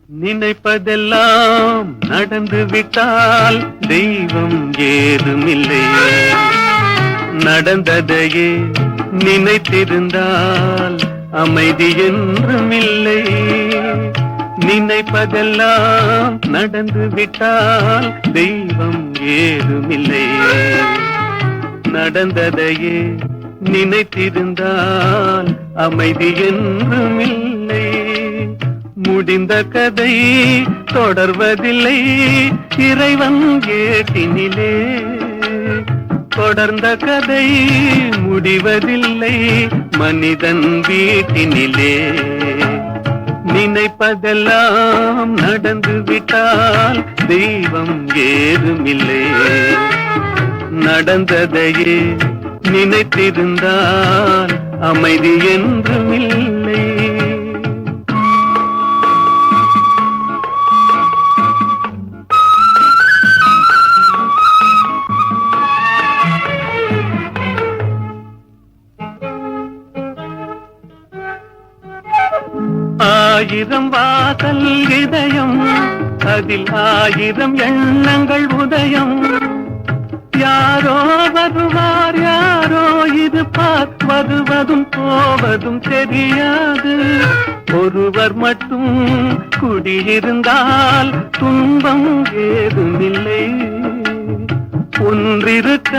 நினைப்பதெல்லாம் நடந்து விட்டால் தெய்வம் ஏதுமில்லை. நடந்ததையே நினைத்திருந்தால் அமைதி என்றும் இல்லை. நினைப்பதெல்லாம் நடந்து விட்டால் தெய்வம் ஏதுமில்லை. நடந்ததையே நினைத்திருந்தால் அமைதி என்றும் இல்லை. முடிந்த கதை தொடர்வதில்லை இறைவன் ஏட்டினிலே. தொடர்ந்த கதை முடிவதில்லை மனிதன் வீட்டினிலே. நினைப்பதெல்லாம் நடந்து விட்டால் தெய்வம் ஏதுமில்லை. நடந்ததையே நினைத்திருந்தால் அமைதி என்றும் இல்லை. ஆயிரம் வாசல் இதயம், அதில் ஆயிரம் எண்ணங்கள் உதயம். யாரோ வருவார் யாரோ இருப்பார், வருவதும் போவதும் தெரியாது. ஒருவர் மட்டும் குடியிருந்தால் துன்பம் ஏதுமில்லை. ஒன்றிருக்க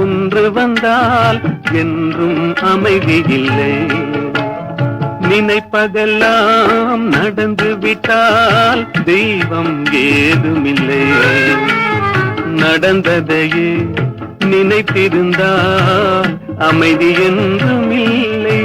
ஒன்று வந்தால் என்றும் அமைதி இல்லை. நினைப்பதெல்லாம் நடந்து விட்டால் தெய்வம் ஏதுமில்லை. நடந்ததையே நினைத்திருந்தால் அமைதி என்றும் இல்லை.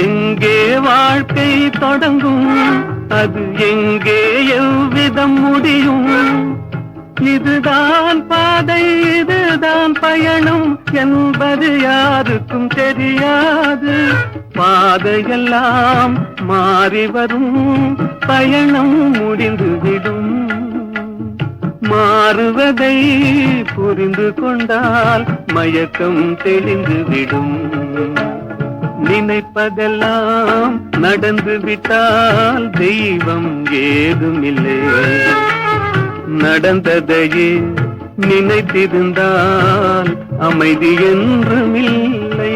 எங்கே வாழ்க்கை தொடங்கும், அது எங்கே எவ்விதம் முடியும்? இதுதான் பாதை இதுதான் பயணம் என்பது யாருக்கும் தெரியாது. பாதையெல்லாம் மாறி வரும், பயணம் முடிந்துவிடும். மாறுவதை புரிந்து கொண்டால் மயக்கம் தெளிந்துவிடும். நினைப்பதெல்லாம் நடந்து விட்டால் தெய்வம் ஏதுமில்லை. நடந்ததையே நினைத்திருந்தால் அமைதி என்றும் இல்லை.